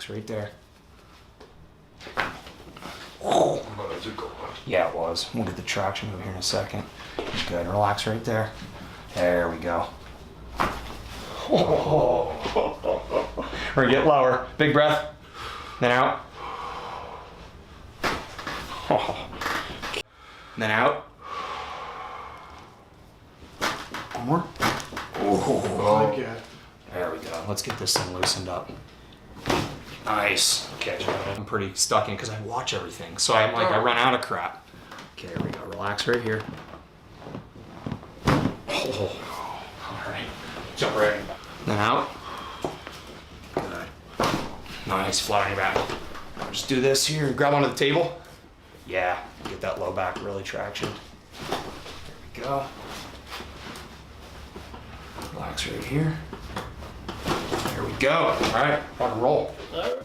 Relax right there. Oh. Yeah, it was. We'll get the traction over here in a second. Good. Relax right there. There we go. Oh. We're gonna get lower. Big breath. Then out. Oh. Then out. One more. Oh. Okay. There we go. Let's get this thing loosened up. Nice. Okay, I'm pretty stuck in because I watch everything. So I'm like, I run out of crap. Okay, there we go. Relax right here. Oh. All right. Jump right in. Then out. Good. Nice. Flat on your back. Just do this here. Grab onto the table. Yeah. Get that low back really tractioned. There we go. Relax right here. There we go. All right. Rock and roll.